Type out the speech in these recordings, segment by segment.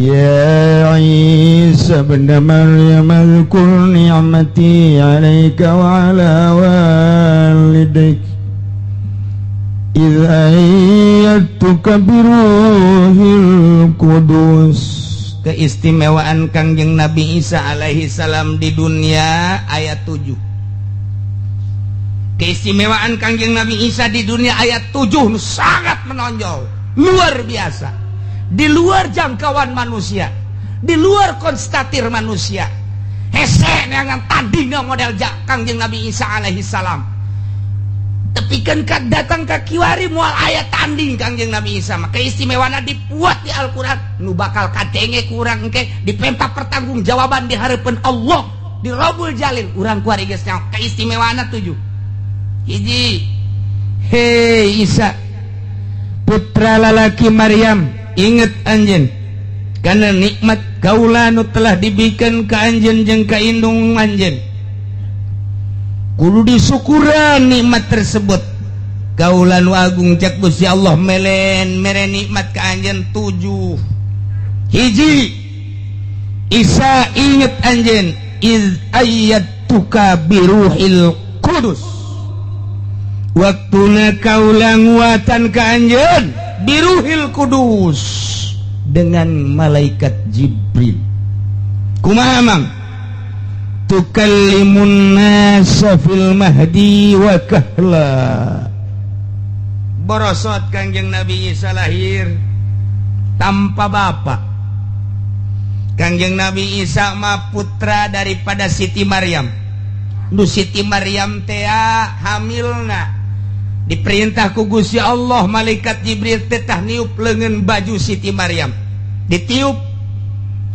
Ya Isa ibn Maryam adhkur ni'mati 'alaika wa 'ala walidayk idh ayyadtuka biruhil qudus. Keistimewaan Kangjeng Nabi Isa alaihi salam di dunia ayat 7. Keistimewaan Kangjeng Nabi Isa di dunia ayat 7 sangat menonjol, luar biasa. Di luar jangkauan manusia, di luar konstatir manusia. Hese neangan tandinga model Kangjeng Nabi Isa alaihi salam. Tapi kan datang ke kiwari mual ayat tanding Kangjeng Nabi Isa. Maka istimewana dibuat di Al-Quran. Nu bakal kadenge kurang engke dipenta pertanggung jawaban di harapan Allah di Rabbul Jalil. Urang kuari geus nyaho keistimewana 7. Hiji, hei Isa putra lalaki Maryam, inget anjen karena nikmat kaula nu telah diberikan ka anjen jeung ka indung anjen. Kudu disyukuran nikmat tersebut. Kaula nu agung cak Gusti Allah mere nikmat ka anjen 7. Hiji, Isa inget anjen iz ayyatuka biruhil qudus. Waktuna kaula nguatan ka anjeun biruhil qudus dengan malaikat Jibril. Kumaha mang? Tukallimun nasa fil mahdi wa kahla. Borosot Kangjeng Nabi Isa lahir tanpa bapak. Kangjeng Nabi Isa ma putra daripada Siti Maryam. Nu Siti Maryam teh hamilna diperintah ku Gusti Allah malaikat Jibril tetah niup leungeun baju Siti Maryam. Ditiup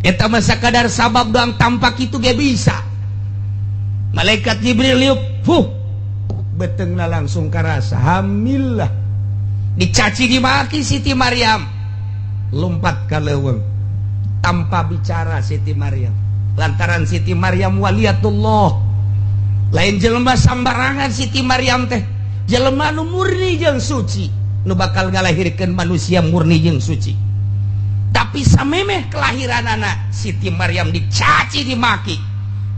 eta mah sakadar sabab doang tampak itu ge bisa. Malaikat Jibril niup, beteungna langsung karasa hamil lah. Dicaci dimaki Siti Maryam. Lompat ka leuweung. Tanpa bicara Siti Maryam. Lantaran Siti Maryam waliatullah. Lain jelema sambarangan Siti Maryam teh. Jelema nu murni jeung suci, nu bakal ngalahirkeun manusia murni jeung suci. Tapi samemeh kelahiranana Siti Maryam dicaci dimaki,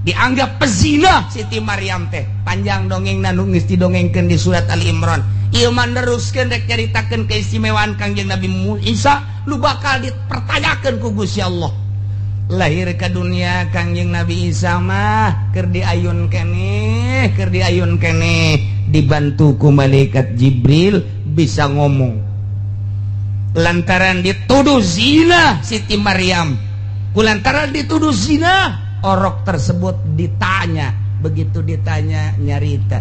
dianggap pezina Siti Maryam teh. Panjang dongengna nu geus didongengkeun di surat Ali Imran. Ieu mah neruskeun rek nyaritakeun keistimewaan Kangjeng Nabi Isa nu bakal dipertanyakeun ku Gusti Allah. Lahir ke dunia Kangjeng Nabi Isa mah keur diayun keneh, dibantu ku malaikat Jibril bisa ngomong. Lantaran dituduh zina Siti Maryam. Kulantaran dituduh zina, orok tersebut ditanya. Begitu ditanya nyarita,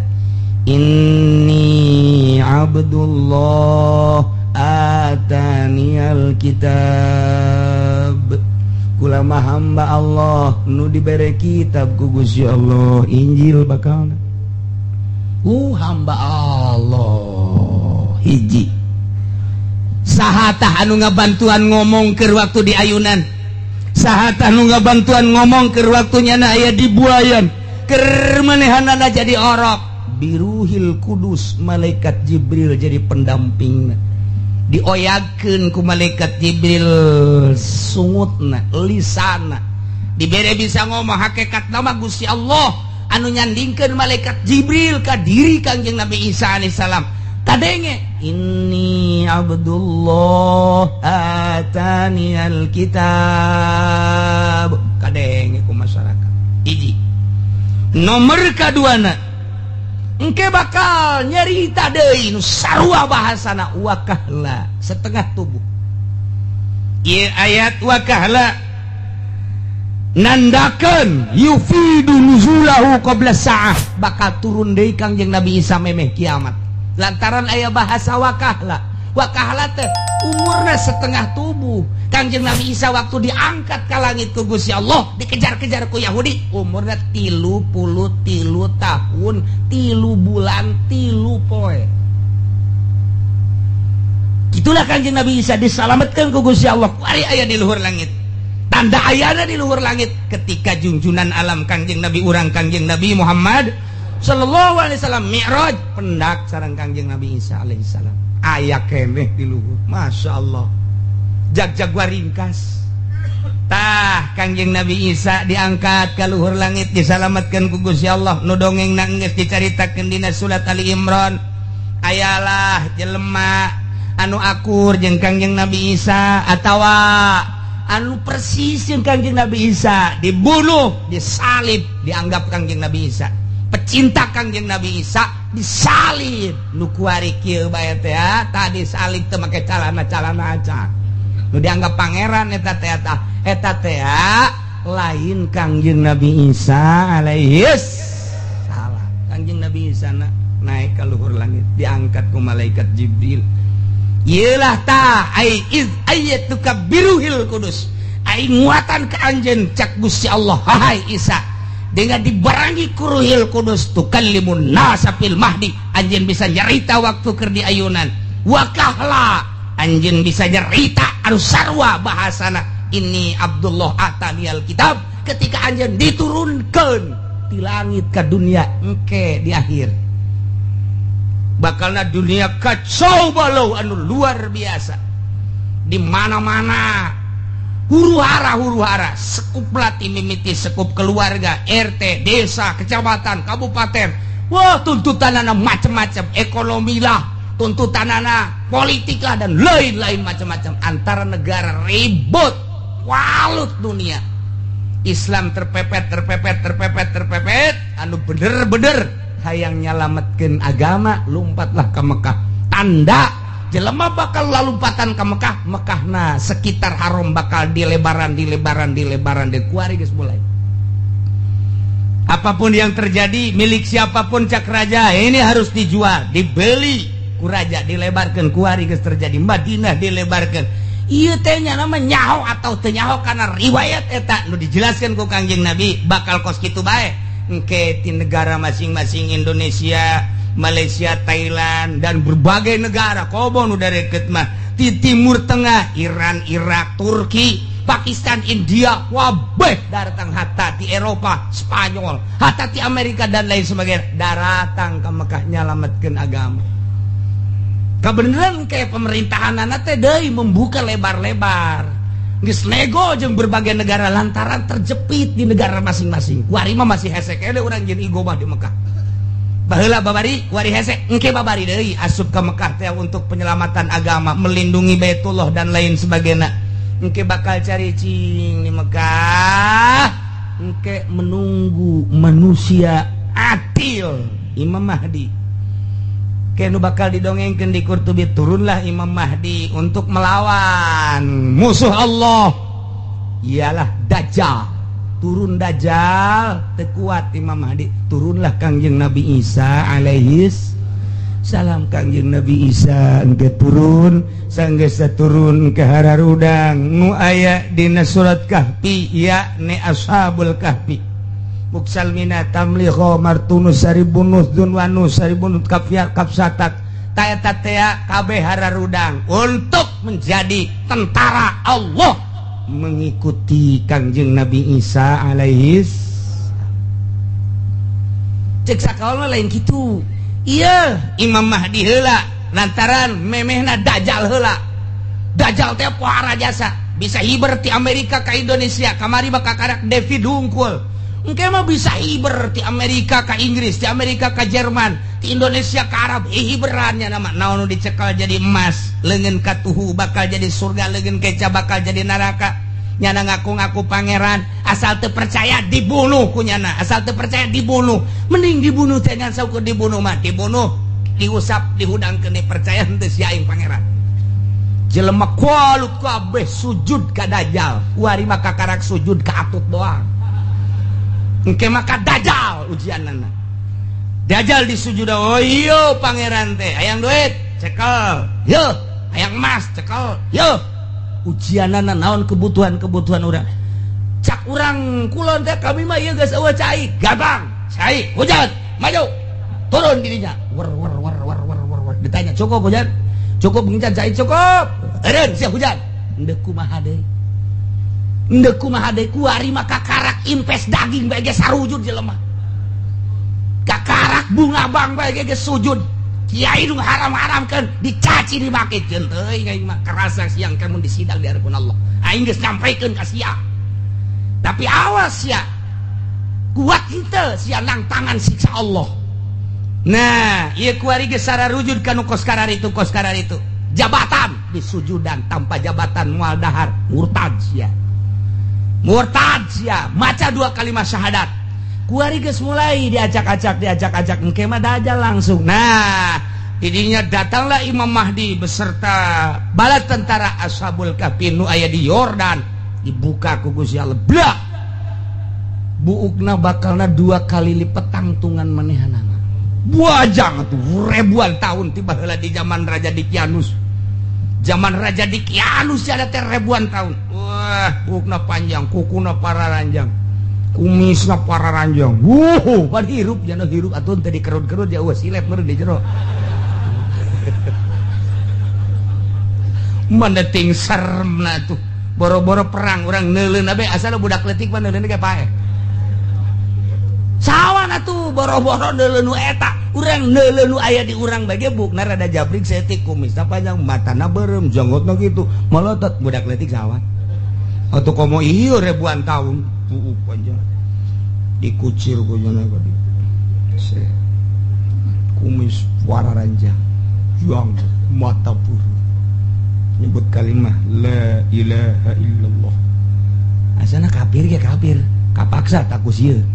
Inni Abdullah ataniyal kitab. Kula mah hamba Allah nu dibere kitab ku Gusti Allah, Injil bakalna. Hamba Allah. Hiji, sahatah anu ngabantuan ngomong keur waktu di ayunan, sahatah anu ngabantuan ngomong keur waktunya na aya di buayan, keur manehanana jadi orok. Biruhil Kudus, malaikat Jibril jadi pendampingna. Dioyakeun ku malaikat Jibril sungutna, lisana, dibere bisa ngomong hakikat nama Gusti Allah anu nyandingkeun malaikat Jibril ka diri Kangjeng Nabi Isa alaihi salam. Kadenge inni Abdullah ataniyal kitab. Kadenge ku masyarakat. Hiji. Nomor kaduana, engke bakal nyarita deui nu sarua bahasana wakahla, setengah tubuh. Ieu ayat wakahla nandakeun yufidu nuzulahu qabla sa'ah, bakal turun deui Kangjeng Nabi Isa memeh kiamat. Lantaran aya bahasa wakahla. Wakahla teh umurna setengah tubuh. Kangjeng Nabi Isa waktu diangkat ke langit ku Gusti Allah, dikejar-kejar ku Yahudi, umurna 33 tahun, 3 bulan, 3 poe. Itulah Kangjeng Nabi Isa disalametkeun ku Gusti Allah. Kuari aya di luhur langit. Tanda ayana di luhur langit ketika junjunan alam Kangjeng Nabi urang Kangjeng Nabi Muhammad sallallahu alaihi wasallam mi'raj pendak sareng Kangjeng Nabi Isa alaihi salam. Aya keneh di luhur. Masya Allah. Jag-jag waringkas. tah Kangjeng Nabi Isa diangkat ka luhur langit disalamatkeun ku Gusti Allah nu dongeng geus dicaritakeun dina surat Ali Imran ayalah jelema anu akur jeung Kangjeng Nabi Isa atawa anu persis jeung Kangjeng Nabi Isa dibunuh disalib dianggap Kangjeng Nabi Isa pecinta Kangjeng Nabi Isa disalib nu kuari kieu bae teh tadi salib teu make calana-calana acan nu dianggap pangeran eta teh lain Kangjeng Nabi Isa alaihi salam. Kangjeng Nabi Isa naik ke luhur langit diangkat ku malaikat Jibril. Ieulah tah ai iz ayatuka biruhil kudus. Ai nguatan ka anjeun cak Gusti Allah hai Isa. Dengan dibarangi ku Ruhil Kudus tukallimun nasa fil mahdi anjeun bisa nyarita waktu keur di ayunan. Wa kahla anjeun bisa nyarita anu sarua bahasana ini Abdullah atani alkitab ketika anjeun diturunkeun di langit ke dunia engke di akhir bakalna dunia kacau balau anu luar biasa di mana-mana huru-hara sekup lati mimiti sekup keluarga RT desa kecamatan kabupaten wah tuntutanana macam-macam ekonomi lah tuntutanana politik lah dan lain-lain macam-macam antara negara ribut walut dunia Islam terpepet anu bener-bener hayang nyalametkeun agama lumpatlah ke Mekah tanda jelema bakal lalumpatan ke Mekah Mekahna sekitar haram bakal dilebaran deh kuari geus mulai apapun yang terjadi milik siapapun cak raja ini harus dijual dibeli ku raja dilebarkeun kuari geus terjadi Madinah dilebarkeun ieu teh nya nama nyaho atau teu nyaho kana riwayat eta nu dijelaskeun ku Kangjeng Nabi bakal kos kitu bae engke ti negara masing-masing Indonesia Malaysia, Thailand dan berbagai negara kobo nu dareket mah di Timur Tengah Iran, Irak, Turki, Pakistan, India wabeh datang hatta di Eropa, Spanyol hatta di Amerika dan lain sebagainya datang ke Mekah nyalametkeun agama kebenaran kayak pemerintahan teh deui membuka lebar-lebar geus nego jeung berbagai negara lantaran terjepit di negara masing-masing kuari mah masih hese kene urang jeung igobah di Mekah baheula babari kuari hese engke babari deui asup ke Mekah teh untuk penyelamatan agama melindungi Baitullah dan lain sebagainya engke bakal cari cing di Mekah engke menunggu manusia adil Imam Mahdi kenu bakal didongengkeun di Qurtubi turunlah Imam Mahdi untuk melawan musuh Allah ialah Dajjal turun Dajjal tekuat Imam Mahdi turunlah Kangjeng Nabi Isa alaihi salam Kangjeng Nabi Isa engke turun sanggeus turun ke hararudang nu aya dina surat Kahfi yakni ashabul kahfi Buksal mina tamliho martunus saribunus dunwanus saribunus kafiyat kapsatak tayata tea kabeh hararudang untuk menjadi tentara Allah mengikuti Kangjeng Nabi Isa alaihi cek sakaulna lain kitu iya Imam Mahdi heula lantaran memehna Dajjal heula Dajjal teh pohara jasa bisa hiber ti Amerika ka Indonesia kamari bakal karak David hungkul engke mah bisa hiber ti Amerika ka Inggris ti Amerika ka Jerman ti Indonesia ka Arab hiberannya nama naon dicekal jadi emas leungeun ka tuhu bakal jadi surga leungeun keca bakal jadi neraka nyana ngaku-ngaku pangeran asal teu percaya dibunuh kunyana asal teu percaya dibunuh mending dibunuh teh ngan saukur dibunuh mah dibunuh diusap dihudangkeun percaya henteu sia aing pangeran jelema kualut kabeh sujud ka Dajjal kuari mah kakarak sujud ka atut doang engke maka Dajjal ujianana Dajjal disujud oh iya pangeran teh hayang duit cekel yo hayang emas cekel yo ujianana naon kebutuhan urang cak urang kulon teh kami mah ieu geus eueuh cai gampang cai hujan maju turun dirinya wer ditanya cukup hujan cukup ngican cai cukup eureun sia hujan endeu kumaha deui endeu kumaha deui kuari mah kakarak invest daging bae ge sarujud jelema kakarak bunga bang bae ge sujud Kiai nu haram-haramkeun dicaci dimakeun teuing aing mah kerasa siang kamu disidang di hadapan Allah. Aing geus nyampaikeun ka sia. Tapi awas ya. Kuat henteu sia nang tangan siksa Allah. Nah, ieu kuari geus sararujud kana koskarar itu. Jabatan disujudan tanpa jabatan moal dahar murtad sia. Maca 2 kalimat syahadat. Kuari geus mulai diajak-ajak engke mah dajal langsung. Nah, didinya datanglah Imam Mahdi beserta bala tentara Ashabul Kahfi nu aya di Yordan. Dibuka ku Gusti Allah. Blak. Buukna bakalna 2 kali lipat tangtungan manehanana. Buajang tuh ribuan tahun tiba heula di zaman Raja Dikianus. Zaman Raja Dikianus ada teh ribuan tahun. Wah, buukna panjang, kukuna pararanjang. Kumisna para ranjang. Pan hirup jangan hirup atun tadi kerut-kerut ya silet meureun di jero. Mendeting seremna tuh. Boro-boro perang urang neuleun abe asal budak leutik mah neuleun ge pae. Sawan atuh boro-boro neuleun nu eta. Urang neuleun nu aya di urang bage bukna rada jabrik setik kumisna panjang matana beureum janggotna kitu. Malotot budak leutik sawan. Atuh komo ieu ribuan tahun. Panjang dikucir kujana tadi kumis warna ranjang yang mata buru nyebut kalimah la ilaha illallah asana kafir ya kafir kapaksa tak kusieun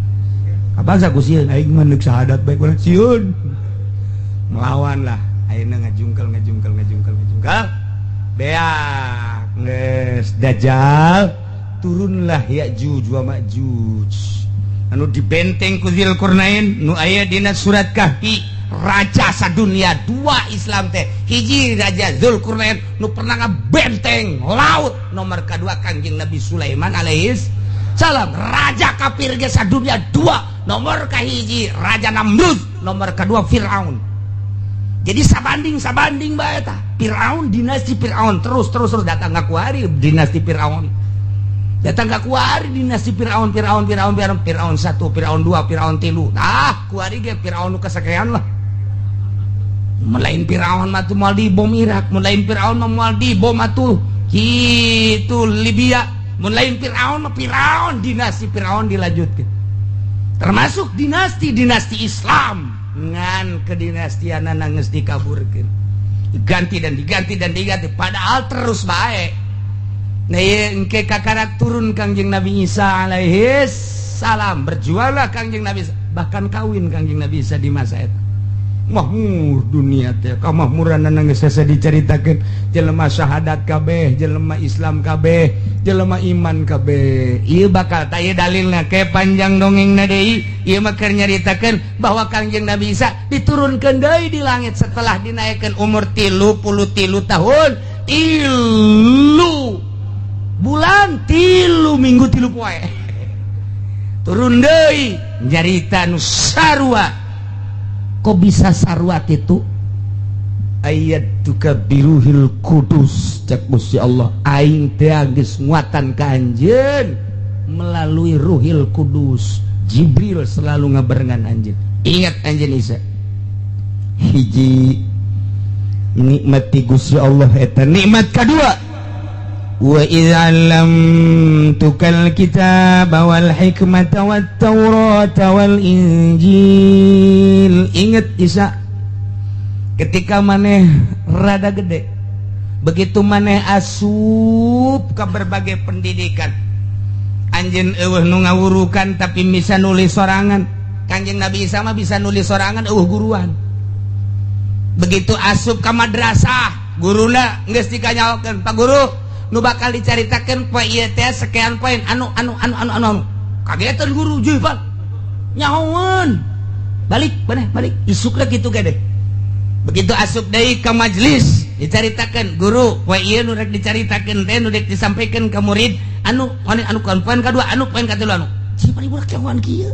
kapaksa kusieun aing mah neuk syahadat bae kurang sieun melawan lah ayeuna ngajungkel beak geus dajjal turunlah Ya'juj wa Ma'juj anu dibenteng ku Dzulqarnain nu aya dina surat Kahfi raja sadunia 2 Islam teh hiji raja Dzulqarnain nu pernah ngabenteng laut nomor kedua Kangjeng Nabi Sulaiman alaihis salam raja kafir ge sadunia 2 nomor kahiji raja Namrud nomor kedua Firaun. Jadi sabanding bae tah Firaun dinasti Firaun terus datang ka kuari dinasti Firaun datang ke kuari dinasti Firaun 1, Firaun 2, Firaun 3. Kuari ge Firaun nu kasakean lah. Melain Firaun mah tuh moal dibom Irak, melain Firaun mah moal dibom atuh kitu Libya, melain Firaun mah Firaun dinasti Firaun dilanjutkeun. Termasuk dinasti Islam ngan kedinastianana geus dikaburkeun. Diganti padahal terus bae. Nah ya engke kakarak turun Kangjeng Nabi Isa alaihis salam berjualah Kangjeng Nabi Isa bahkan kawin Kangjeng Nabi Isa di masa itu mahmur dunia teh kamahmuran geus sasa dicaritakeun jelema syahadat kabeh jelema Islam kabeh jelema iman kabeh ieu bakal taya dalilna ke panjang dongengna deui ieu mah keur nyaritakeun bahwa Kangjeng Nabi Isa diturunkeun deui di langit setelah dinaikkeun umur 33 tahun 3 bulan 3 minggu 3 poe turun deui nyarita nu sarua. Kok bisa sarua kitu ayat tukabiruhil kudus cek Gusti Allah aing teh geus nguatan ka anjeun melalui ruhil kudus Jibril selalu ngabarengan anjeun ingat anjeun Isa hiji nikmati Gusti Allah eta nikmat kadua wa idza'allam tukal kitaba wal hikmata wat taurata wal injil. Ingat Isa ketika maneh rada gede begitu maneh asup ke berbagai pendidikan anjeun eueuh nu ngawurukan tapi bisa nulis sorangan. Kangjeng Nabi Isa mah bisa nulis sorangan eueuh guruan. Begitu asup ke madrasah guruna geus dikanyaokeun Pak Guru nu bakal dicaritakeun poe ieu teh sekian poin anu kagetan guru juy Pak nyahoeun balik isukna kitu gede. Begitu asup deui ka majelis dicaritakeun guru poe ieu nu rek dicaritakeun teh nu rek disampaikeun ka murid anu poin kadua poin katilu cipari budak nyahoeun kieu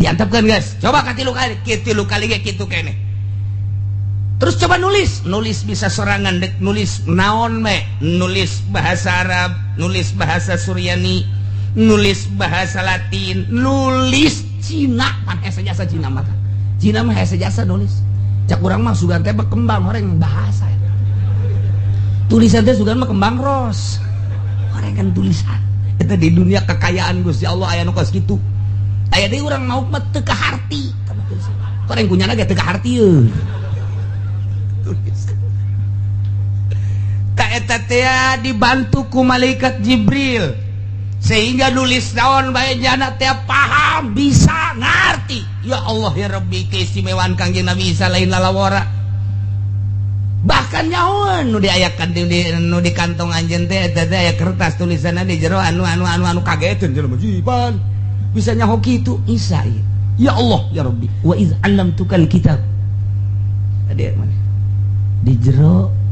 diantepkeun guys coba katilu kali ge kitu keneh. Terus coba nulis bisa sorangan dek nulis naon me nulis bahasa Arab nulis bahasa Suryani nulis bahasa Latin nulis Cina pan hese jasa Cina mah Cina mah hese jasa nulis cak urang mah sugan teh berkembang orang bahasa tulisan teh sugan mah kembang ros orang kan tulisan itu di dunia kekayaan Gusti Allah aya nu kos kitu aya deui urang mau mah teu kaharti orang kunyana ge teu kaharti yeuh ta eta teh dibantu ku malaikat Jibril sehingga nulis naon bae jana teh paham bisa ngarti ya Allah ya Rabbi keistimewaan Kangjeng Nabi Isa lain lalawara bahkan nyaon nu diayakan nu di kantong anjeun teh eta teh aya kertas tulisanna di jero anu kageteun jelema jiban bisa nyaho kitu Isa ya Allah ya Rabbi wa iz 'allamtukal kitab tadi mana di jero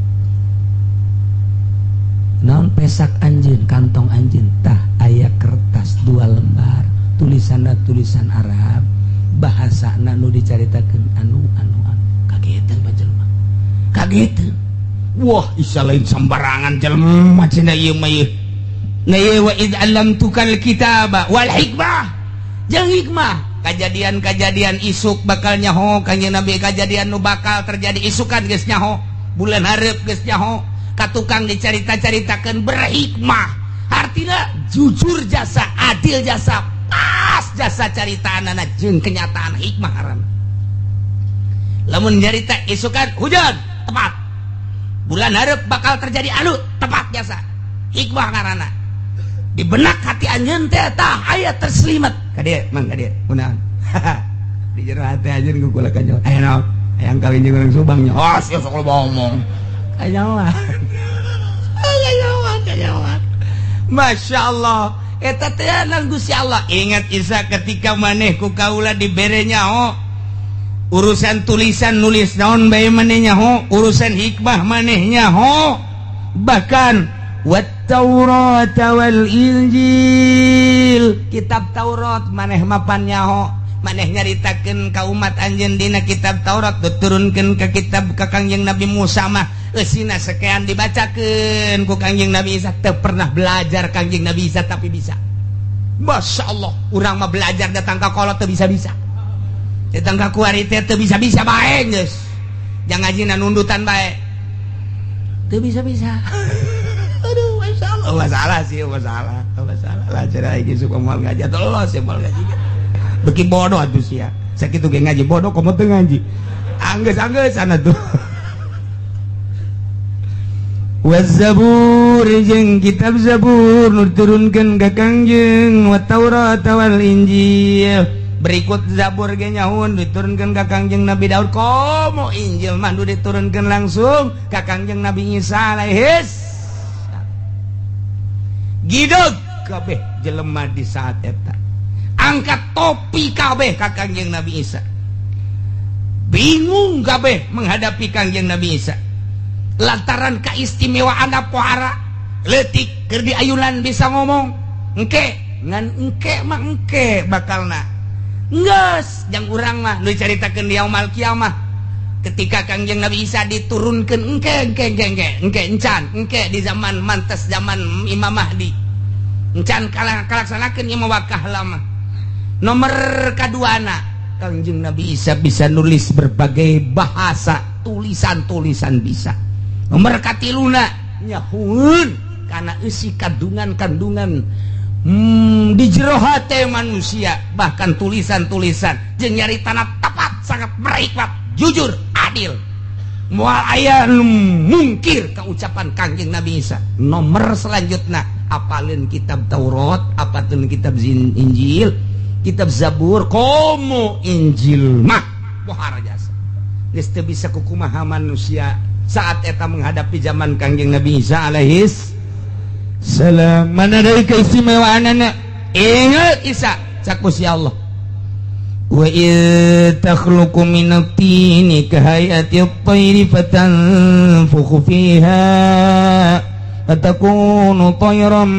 naon pesak anjeun kantong anjeun tah aya kertas 2 lembar tulisanna tulisan Arab bahasana nu dicaritakeun anu kageteun panjelema kageteun wah Isa lain sambarangan jelema cenah ieu mah ieu na ieu wa id 'allamtukal kitaba wal hikmah jeung hikmah kajadian-kajadian isuk bakal nyaho Kanjeng Nabi kajadian nu bakal terjadi isukan geus nyaho bulan hareup geus nyaho katukang dicarita-caritakeun berhikmah artinya jujur jasa adil jasa pas jasa caritaanana jeung kenyataan hikmah harana lamun nyarita isukan hujan tepat bulan hareup bakal terjadi anu tepat jasa hikmah ngaranna di benak hati anjeun teh tah aya terselimet kadieu mang kadieu kunaon di jero hati anjeun gugula kanjong aya naon hayang kawin jeung urang Subang nya oh sia sok lo ngomong kanyawan Masya Allah eta teh nang Gusti Allah ingat Isa ketika maneh ku kaula dibere nyaho urusan tulisan nulis naon bae maneh nyaho urusan hikmah maneh nyaho bahkan wat Taurat wal Injil kitab Taurat maneh mapan nyaho maneh nyaritakeun ka umat anjeun dina kitab Taurat diturunkeun ka kitab ka Kangjeng Nabi Musa mah eusina sekean dibacakeun ku Kangjeng Nabi Isa teu pernah belajar Kangjeng Nabi Isa tapi bisa Masya Allah urang mah belajar datang ka kolot teu bisa-bisa datang ka kuari teh teu bisa-bisa bae geus jang ngajina nundutan bae teu bisa-bisa aduh Masya Allah masalah sih masalah lah cenah iki suka moal ngaji atuh los ya moal ngaji beki bodoh atuh sia sakitu ge ngaji bodoh komo teu ngaji anggeus sana tuh Waz-Zabur jeung kitab Zabur nu diturunkeun ka Kangjeng wa Taurat wal Injil berikut Zabur ge nyahoun diturunkeun ka Kangjeng Nabi Daud komo Injil mah nu diturunkeun langsung ka Kangjeng Nabi Isa alaihis gideg kabeh jelema di saat eta angkat topi kabeh ka Kangjeng Nabi Isa bingung kabeh menghadapi Kangjeng Nabi Isa lantaran keistimewaan pohara leutik keur di ayunan bisa ngomong engke ngan engke mah engke bakalna geus jang urang mah nu dicaritakeun di yaumul kiamah ketika Kangjeng Nabi Isa diturunkeun engke encan engke di zaman mantes zaman Imam Mahdi encan kalaksanakeun ieu wakah lama nomor kaduana Kangjeng Nabi Isa bisa nulis berbagai bahasa tulisan-tulisan bisa nomor katiluna nyahuun karena isi kandungan di jero hate manusia bahkan tulisan-tulisan jeung nyaritana tepat sangat berhikmat jujur adil moal aya mungkir ka ucapan Kangjeng Nabi Isa nomor selanjutnya apalin kitab Taurat apalin kitab Injil kitab Zabur komo Injil mah pohara jasa geus teu bisa kukumaha manusia saat eta menghadapi zaman Kangjeng Nabi Isa alaihis salam mana dari keistimewaanana ingat Isa cak Gusti Allah wa takhluqu minat tini kahayati at-tayri fatanfukhu fiha fatakunu tayran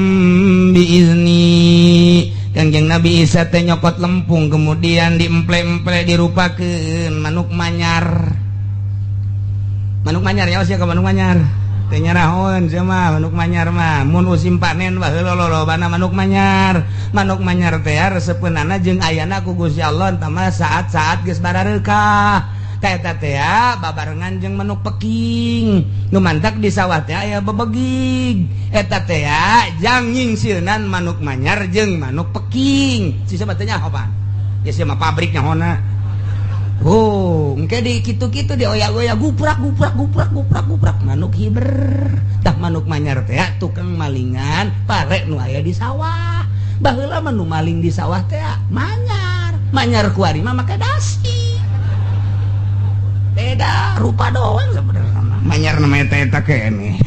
biizni Kangjeng Nabi Isa teh nyokot lempung kemudian diemple-emple dirupakeun manuk manyar ya sia ka manuk manyar teh nyarahoun sia mah manuk manyar mah mun usim panen bae lolobana manuk manyar teh resepkeunana jeung ayana ku Gusti Allah entah mah saat-saat geus barareukah babarengan jeung manuk peking nu mantak di sawah teh aya bebegig eta teh jang nyingsilnan manuk manyar jeung manuk peking sisa batenya apa ya sia mah pabriknya hona engke di kitu-kitu di oyak-oyak guprak manuk hiber tah manuk manyar teh tukang malingan pare nu aya di sawah baheula mah nu maling di sawah teh manyar kuari mah make dasi beda rupa doang sebenarnya manyar namanya eta kene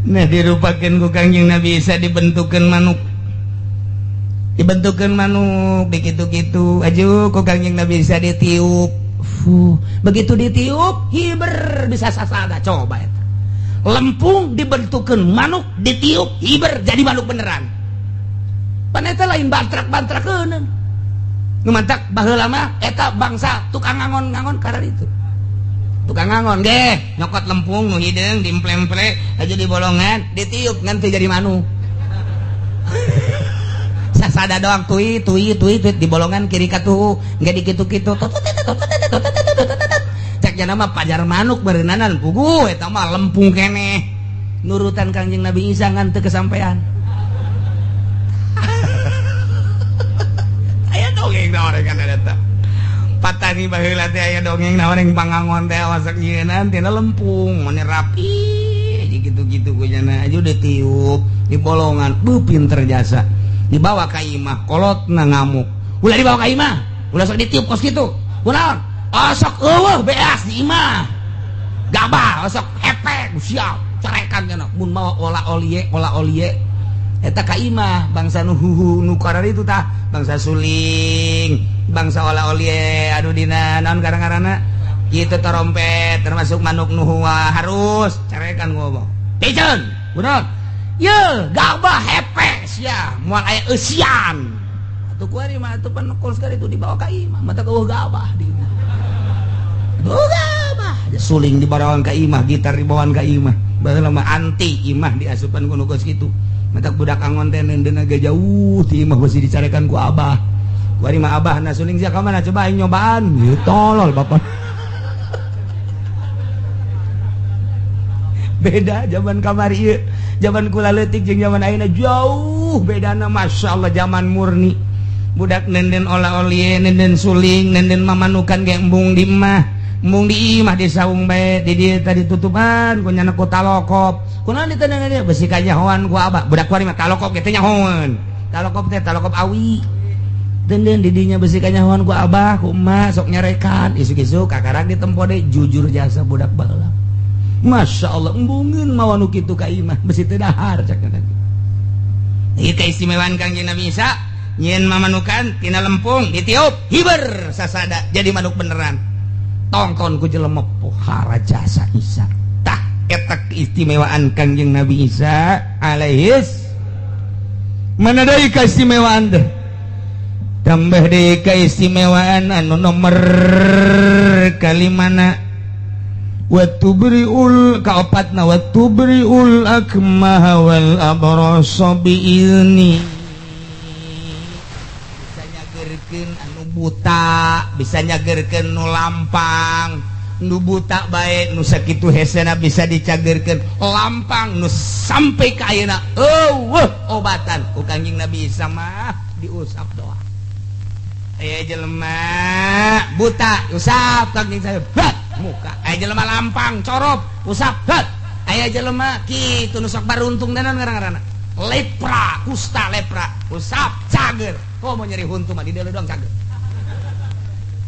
nah dirupakeun ku Kangjeng Nabi Isa dibentukeun manuk begitu-gitu aju ku Kangjeng Nabi Isa ditiup begitu ditiup hiber bisa sasada coba eta lempung dibentukeun manuk ditiup hiber jadi manuk beneran pan eta lain bantrak-bantrakeun nu mantak baheula mah eta bangsa tukang ngangon-ngangon karena itu tukang ngangon ge nyokot lempung nu hideung diemple-emple aja di bolongan ditiup ngan teu jadi manuk sasada doang tui di bolongan kiri katuhu engke di kitu-kitu cek jana mah pajar manuk beureunanan puguh eta mah lempung keneh nurutan Kangjeng Nabi Isa ngan teu kesampean dongeng nawareng kana eta patani baheula teh aya dongeng nawareng pangangon teh wasak nyieunnan tina lempung mane rapi gitu-gitu ku cenah aja udah tiup di bolongan pinter jasa dibawa ka imah kolotna ngamuk ulah dibawa ka imah ulah sok ditiup kos kitu kunaon sok eueuh beas di imah gabah sok hepek siap carekan cenah mun mawa olah olie eta ka imah bangsa nu karar itu tah bangsa suling bangsa olah-olie anu dina naon garang-garana kitu trompet termasuk manuk nu harus carekan ngomong piceun kunaon ye gabah hepe sia moal aya eusian atuh kuari mah atuh panekol sekali itu dibawa ka imah mata eueuh gabah dina gabah suling dibawakan ka imah gitar dibawakan ka imah baheula mah anti imah diasupan ku nu kos kitu matak budak angon teh neundeun agak jauh ti imah besi dicarekan ku abah kuari mah abahna suling sia ka mana coba aing nyobaan ieu tolol bapak beda zaman kamari ieu zaman kula leutik jeung zaman ayeuna jauh bedana masyaallah zaman murni budak neundeun olah-olie neundeun suling neundeun mamanukan ge embung di imah di saung bae di dieu tadi tutupan ku nyana ku talokop kunaon diteuneung dia besi ka nyahoan ku abah budak kuari mah talokop ge teh nyahoan talokop teh talokop awi deundeun di dinya besi ka nyahoan ku abah ku emak sok nyarekan isuk-isuk kakarang ditempo deui jujur jasa budak baheula masyaallah embungeun mawa nu kitu ka imah besi teu dahar cak teh ieu keistimewaan Kangjeng Nabi Isa nyieun mamanukan tina lempung ditiup hiber sasada jadi manuk beneran tongkon ku jelema pohara jasa Isa tah eta keistimewaan Kangjeng Nabi Isa alaihis mana deui keistimewaan teh tambah deui keistimewaan anu nomor kalimana wa tubriul kaopatna wa tubriul akmaha wal abrasa biizni anu buta bisa nyagerkeun nu lampang nu buta bae nu sakitu hesena bisa dicagerkeun lampang nu sampai ka ayeuna obatan ku Kangjeng Nabi Isa mah diusap doang aya jelema buta usap Kangjeng saya muka aya jelema lampang corop usap aya jelema kitu nu sok baruntung danan ngarang-ngarana lepra kusta lepra usap cager mau nyeri huntu mah di dieu doang cager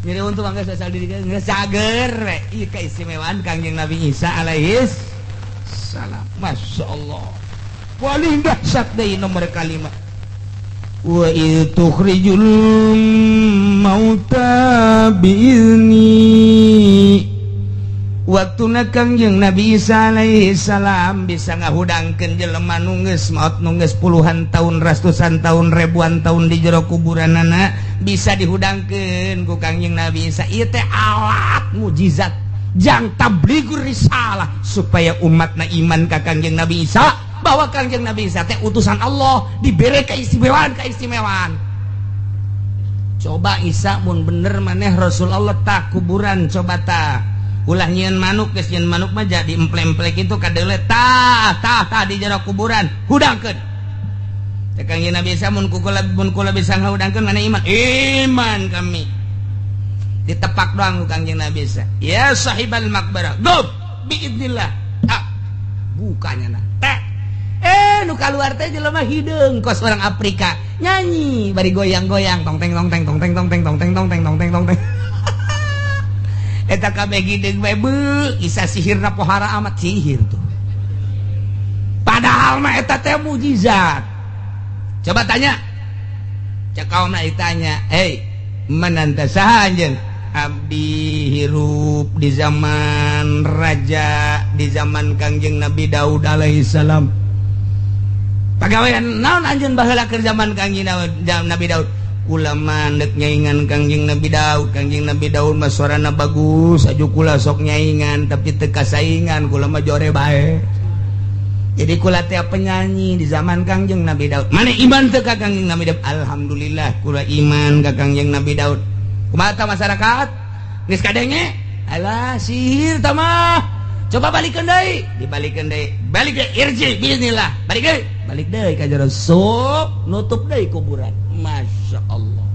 nyeri huntu mah geus asal di dieu geus cager ieu keistimewaan Kangjeng Nabi Isa alaihis salam masyaallah paling dahsyat deui nomor kalimat wa tukhrijul mauta biizni waktuna Kangjeng Nabi Isa alaihi salam bisa ngahudangkeun jelema nu geus maot nu geus puluhan tahun ratusan tahun ribuan tahun di jero kuburanana bisa dihudangkeun ku Kangjeng Nabi Isa ieu teh alat mukjizat jang tablighur risalah supaya umatna iman ka Kangjeng Nabi Isa bahwa Kangjeng Nabi Isa teh utusan Allah dibere keistimewaan coba Isa mun bener maneh Rasulullah tak kuburan coba tak ulah nyieun manuk geus nyieun manuk mah jadi emplek-emplek itu kadeule tah di jero kuburan hudangkeun teh Kangjeng Nabi Isa mun kula bisa ngahudangkeun maneh iman kami ditepak doang ku Kangjeng Nabi Isa ya sahibal makbarah go biidznillah bukannya nah teh nu kaluar teh jelema hideung kos orang Afrika nyanyi bari goyang-goyang tong teng tong teng tong teng tong teng tong teng tong teng tong teng tong teng eta kabeh hideung bae beu Isa sihirna pohara amat sihir tuh padahal mah eta teh mujizat coba tanya cek kaum ditanya mananta saha anjeun abdi hirup di zaman raja di zaman Kangjeng Nabi Daud alaihi salam pagawean naon anjeun baheula keur zaman Kangjeng Nabi Daud kula mandek nyaingan Kangjeng Nabi Daud mah suarana bagus aju kula sok nyaingan tapi teu kasaingan kula mah jore bae jadi kula teh penyanyi di zaman Kangjeng Nabi Daud mane iman teu ka Kangjeng Nabi Daud alhamdulillah kula iman ka Kangjeng Nabi Daud kumaha ta masyarakat geus kadenge alah sihir tah mah coba balikeun deui dibalikeun deui balik deui irji bismillah balik deui ka jero sok nutup deui kuburan masya Allah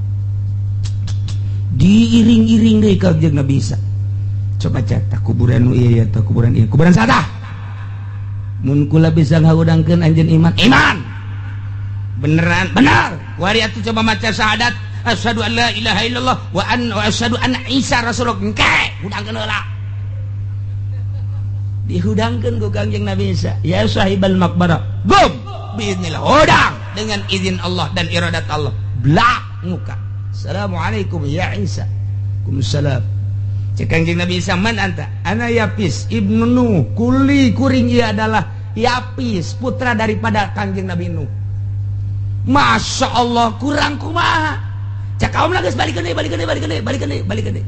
diiring-iring deui ka Kangjeng Nabi Isa coba catat kuburan nu ieu tah kuburan ieu kuburan satah mun kula bisa ngahudangkeun anjeun iman beneran benar wari atuh coba maca syahadat asyhadu an la ilaha illallah wa asyhadu anna Isa rasulullah engke hudangkeun heula dihudangkeun ku Kangjeng Nabi Isa ya sahibal makbarah gum biiznillah hudang dengan izin Allah dan iradat Allah blak muka assalamualaikum ya Isa waalaikumsalam cek Kangjeng Nabi Isa man anta ana Yapis ibnu Nuh kuring ia adalah Yapis putra daripada Kangjeng Nabi Nuh masya Allah kurang kumaha cek kaum lagi balikeun deui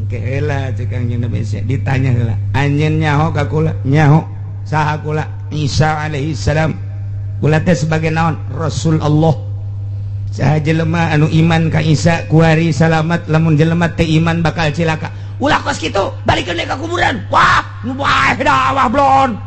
oke heula cek Kangjeng Nabi Isa ditanya heula anjeun nyaho ka kula nyaho saha kula Isa alaihi salam kula teh sebagai naon Rasul Allah saha jelema anu iman ka Isa kuari salamat lamun jelema teh iman bakal cilaka ulah kos kitu balikeun deui ka kuburan wah nu bae dah blon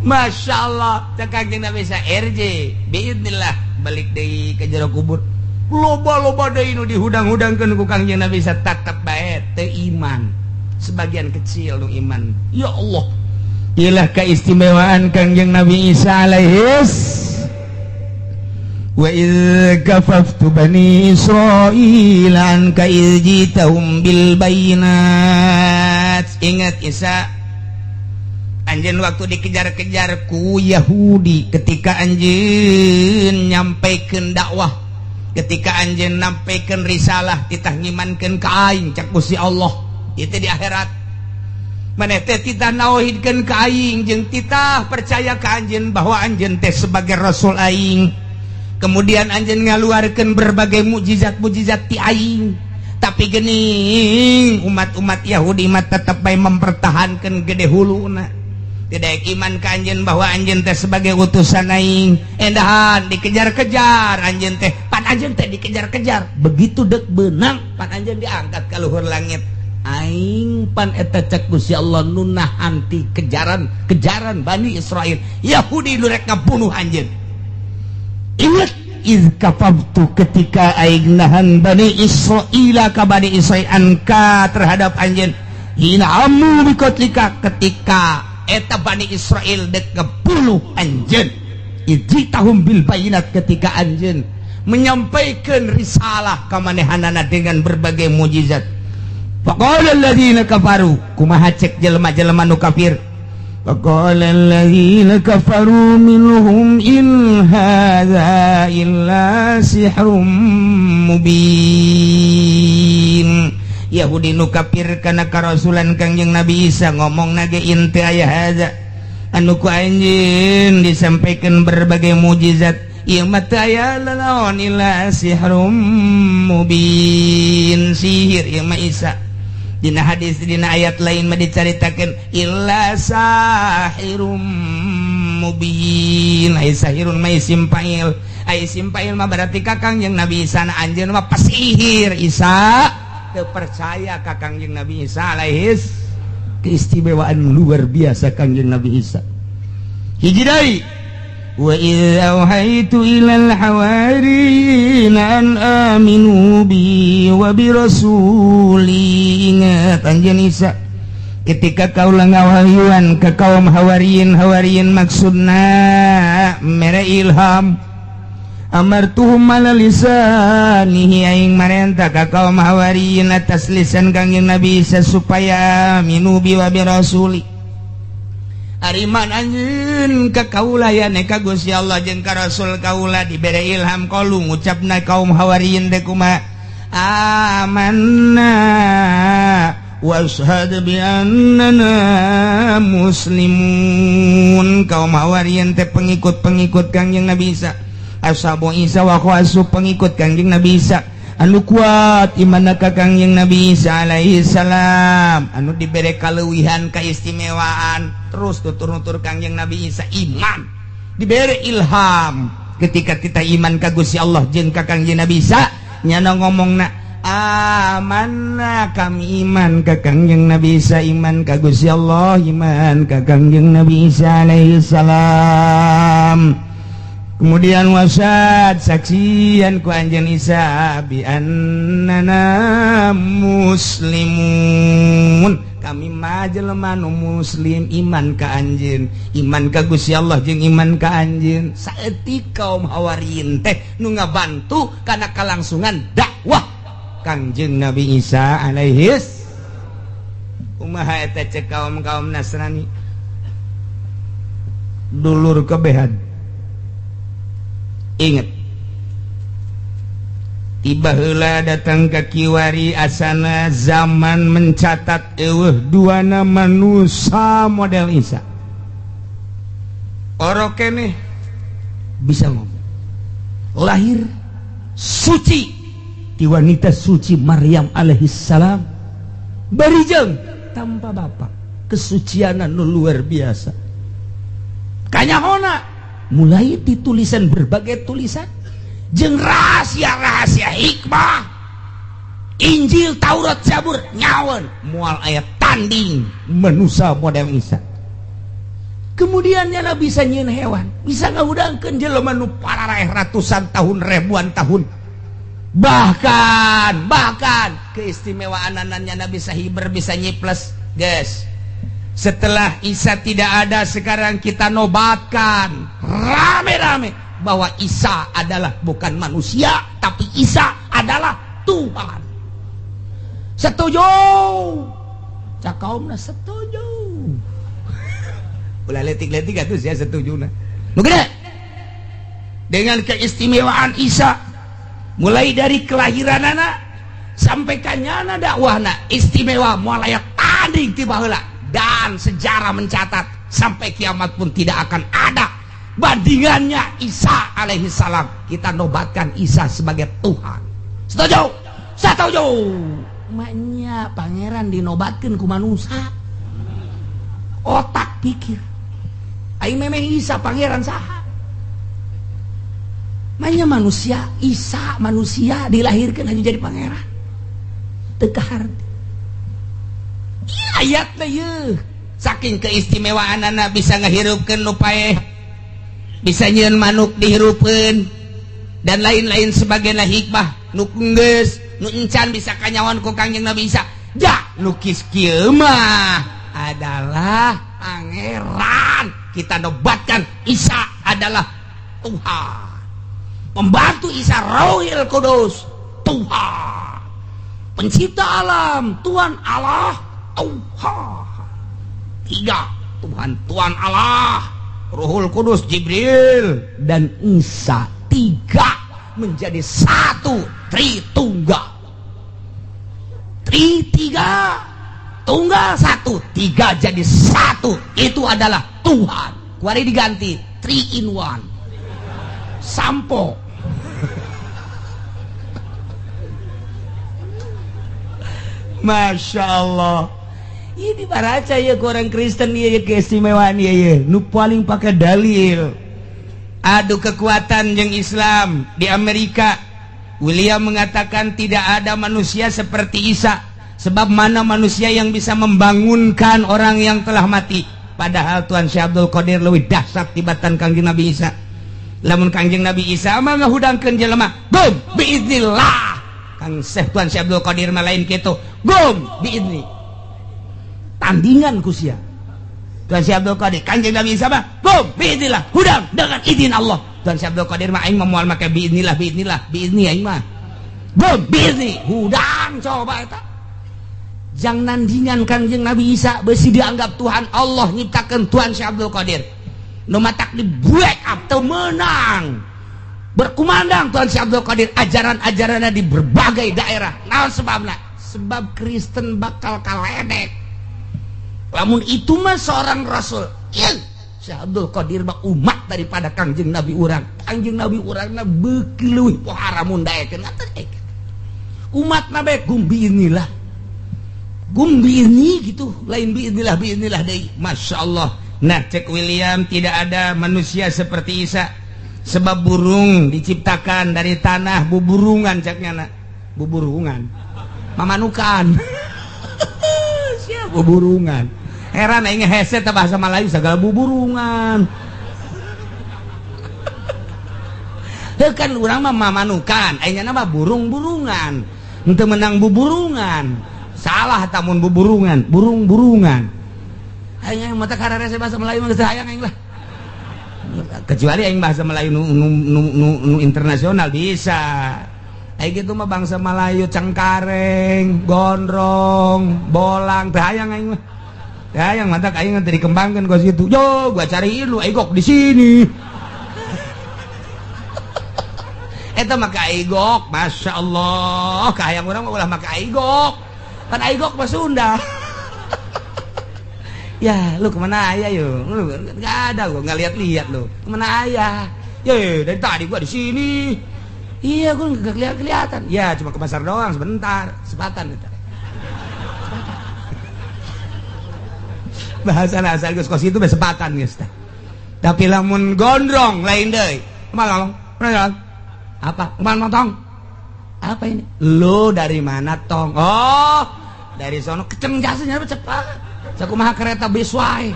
masya Allah cek Kangjeng Nabi Isa RJ biidznillah balik deui ka jero kubur loba deui nu dihudang-hudangkeun ku Kangjeng Nabi Isa tetep bae teu iman sebagian kecil nu iman ya Allah iyalah keistimewaan Kangjeng Nabi Isa alaihis wa idz kafaftu bani Israil anka idz jitahum bil bayinat ingat Isa anjeun waktu dikejar-kejar ku Yahudi ketika anjeun nyampaikeun dakwah ketika anjeun nampikeun risalah titah ngimankeun ka aing cak Gusti Allah itu di akhirat maneh teh titah nauhidkeun ka aing jeung titah percaya ka anjeun bahwa anjeun teh sebagai rasul aing kemudian anjeun ngaluarkeun berbagai mukjizat-mukjizat ti aing tapi geuning umat-umat Yahudi mah tetep bae mempertahankeun gede huluna tidak iman ka anjeun bahwa anjeun teh sebagai utusan aing endahan dikejar-kejar anjeun teh pan anjeun teh dikejar-kejar begitu deuk beunang pan anjeun diangkat ka luhur langit aing pan eta cek Gusti Allah nunah anti kejaran Bani Israil Yahudi nu rek ngabunuh anjeun ingat iz kafaftu ketika aing nahan Bani Israil ka Bani Israil anka terhadap anjeun hina amu bikotlika ketika eta Bani Israel dek ngebunuh anjeun ijtahum bil bayinat ketika anjeun menyampaikan risalah ka manehanana dengan berbagai mukjizat faqala alladziina kafaru kumaha cek jelema-jelema nu kafir faqala alladziina kafaru minhum in hadza illa sihrun mubin Yahudi nu kafir kana karasulan Kangjeng Nabi Isa ngomong nage inti aya hadza anu ku anjeun disampaikan berbagai mukjizat ieu mah teu aya naon illa sihrum mubin sihir ieu mah Isa dina hadis dina ayat lain mah dicaritakeun illa sahirum mubin sahirun isim fa'il mah berarti kakang yang Nabi Isa anjeun mah pasihir Isa teu percaya kakang yang Nabi Isa alaihis keistimewaan luar biasa kangjeng Nabi Isa hiji deui wa idza auhaitu ilal hawariyina an aminu bi wa bi rasuli ingat anjeun Isa ketika kaulah ngawahyuan ke kaum hawariyin maksudna mere ilham amartuhum ala lisanihi aing marenta ka kaum hawariyin atas lisan kangjeng Nabi Isa supaya minubi wa bi rasuli ariman anjeun ka kaula ya ne ka Gusti Allah jeung ka Rasul kaula dibere ilham qalu ngucapna kaum hawariyin teh kumaha amanna washhad bi annana muslimun kaum hawariyin teh pengikut kangjeng Nabi Isa ashabu Isa wa khawasu pengikut kangjeng Nabi Isa anu kuat imanna ka kangjeng Nabi Isa alaihi salam anu dibere kaleuwihan kaistimewaan terus tutur-nutur kangjeng Nabi Isa iman dibere ilham ketika kita iman ka Gusti Allah jeung ka kangjeng Nabi Isa nyana ngomongna amanna kami iman ka kangjeng Nabi Isa iman ka Gusti Allah iman ka kangjeng Nabi Isa alaihi salam kemudian wasad saksian ku anjeun Isa bi annana muslimun kami mah jelema nu muslim iman ka anjeun iman ka Gusti Allah jeung iman ka anjeun saeutik kaum hawariyin teh nu ngabantu kana kalangsungan dakwah kangjeng Nabi Isa alaihis kumaha eta cek kaum Nasrani dulur kebehan ingat tiba heula datang ka kiwari asana zaman mencatat eueuh duana manusia model Isa oro keneh bisa ngomong lahir suci ti wanita suci Maryam alaihissalam barijeng tanpa bapak kesucianan nu luar biasa kanyahona mulai ditulisan berbagai tulisan jeung rahasia-rahasia hikmah Injil Taurat Zabur nyawan moal aya tanding manusia model Isa kemudian nyana bisa nyieun hewan bisa ngahudangkeun jelema nu pararaeh ratusan tahun ribuan tahun bahkan keistimewaan anannya bisa hiber bisa nyiples guys setelah Isa tidak ada sekarang kita nobatkan rame-rame bahwa Isa adalah bukan manusia tapi Isa adalah Tuhan setuju cak kaumna setuju ulah letik-letik atuh saya setuju na nu gede dengan keistimewaan Isa mulai dari kelahiran anak sampai kanyana dakwahna istimewa moal aya tanding ti baheula dan sejarah mencatat sampai kiamat pun tidak akan ada bandingannya Isa alaihi salam kita nobatkan Isa sebagai Tuhan setuju maknya pangeran dinobatkeun ku manusia otak pikir aing memeh Isa pangeran saha maknya manusia Isa manusia dilahirkan hanya jadi pangeran teu harti ayatna yeuh saking keistimewaanana bisa ngahirupkeun nu paeh bisa nyieun manuk dihirupkeun dan lain-lain sebagainya hikmah nu geus nu encan bisa kanyawan ku kangjeng Nabi Isa ja nu kieu mah adalah pangeran kita nobatkan Isa adalah Tuhan pembantu Isa Rohil Kudus Tuhan pencipta alam Tuhan Allah Tuhan tiga Tuhan Allah Rohul Kudus Jibril dan Isa tiga menjadi satu Tritunggal tiga tunggal satu tiga jadi satu itu adalah Tuhan kuari diganti 3 in 1 sampo Masya Allah ini baraca ya ke orang Kristen ya keistimewaan ya nu paling pakai dalil adu kekuatan yang Islam di Amerika. William mengatakan tidak ada manusia seperti Isa, sebab mana manusia yang bisa membangunkan orang yang telah mati. Padahal Tuan Syekh Abdul Qadir lebih dahsyat tibatan Kangjeng Nabi Isa. Lamun Kangjeng Nabi Isa mah ngahudangkeun jelema, gum biiznillah. Kang Syekh Tuan Syekh Abdul Qadir mah lain kitu, gum biizni. Tandingan ku sia. Tuan Syekh Abdul Qadir, Kangjeng Nabi Isa mah gum biiznillah, hudang dengan izin Allah. Tuan Syekh Abdul Qadir mah aing mah moal make biiznillah, biizni aing mah. Gum biizni, hudang coba eta. Jang nandingan Kangjeng Nabi Isa besi dianggap Tuhan Allah nyiptakeun Tuan Syekh Abdul Qadir. Nu matak di break up teu menang. Berkumandang Tuan Syekh Abdul Qadir ajaran-ajaranna di berbagai daerah. Naon sebabna? Sebab Kristen bakal kaledek. Lamun itu mah seorang rasul. Syekh Abdul Qadir mah umat daripada Kangjeng Nabi urang. Kangjeng Nabi urangna beuki leuwih pohara mun daekeun ngaten. Umatna bae gumbi inilah. Gumbi ini gitu, lain biinilah deui. Masya Allah. Nah, cek William, tidak ada manusia seperti Isa, sebab burung diciptakan dari tanah buburungan, ceknya nak buburungan, mamanukan. Siapa buburungan? Heran aing hese teh bahasa Melayu segala buburungan. Kan urang mah mamanukan, aingna mah burung-burungan. Henteu menang buburungan. Salah tamun buburungan, burung-burungan. Aing mata karare bahasa Melayu mah geus hayang aing lah. Kecuali aing bahasa Melayu nu internasional bisa. Aing kitu mah bangsa Melayu cengkareng, gondrong, bolang teu hayang aing mah. Teu hayang mata aing teh dikembangkeun ka situ. Yo, gua cariin lu aigok di sini. Eta mah ka aigok, Masya Allah. Kahayang urang mah ulah make aigok. Kan aigok mah Sunda. Ya, lu kemana ayah yuk? Lu nggak ada, gua nggak lihat lu. Kemana ayah? Ya, dari tadi gua di sini. Iya, gua nggak kelihatan. Ya, cuma ke pasar doang sebentar, sepatan itu. Bahasa asal geus kos itu sepatan geus teh. Tapi lamun gondrong lain deui. Kumaha ngomong? Apa? Kumaha motong? Apa ini? Lu dari mana tong? Oh, dari sono keceng jasanya cepat. Sakumaha kereta bis wae.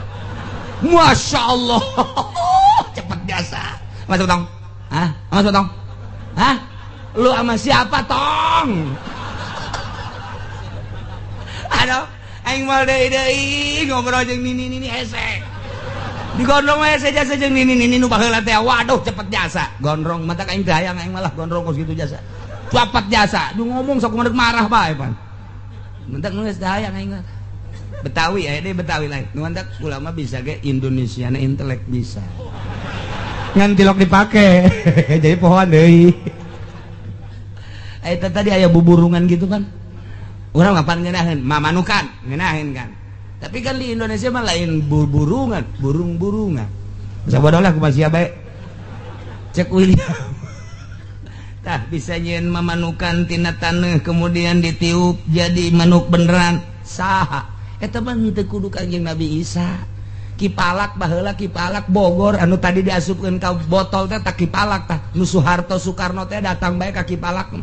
Masya Allah. Cepet jasa. Mas tong? Hah? Mas tong? Hah? Lu sama siapa tong? Aduh, aing mal deui ngobrol jeung nini hese. Di gondrong we jasa jeung nini nu baheula teh. Waduh, cepet jasa. Gondrong mata aing teh hayang aing malah gondrong kos gitu jasa. Dapat jasa, du ngomong sok kumaha marah bae pan. Mentak nu geus hayang aing mah. Betawi aya deui Betawi lain. Nu mentak ulama bisa ge Indonesiana intelek bisa. Ngan tilok dipake. Jadi pohon deui. Eta tadi aya buburungan gitu kan. Urang ngapan ngeunaheun, mamanukan, ngeunaheun kan. Tapi kan di Indonesia mah lain buburungan, burung-burungan. Sabodoh lah kumaha sia bae. Cek William. Tah bisa nyen mamanukan tina taneuh kemudian ditiup jadi manuk beneran saha eta mah teu kudu Kangjeng Nabi Isa. Kipalak baheula Kipalak Bogor anu tadi diasupkeun ka botol teh tak Kipalak tah nu Soeharto Soekarno teh datang bae ka Kipalak.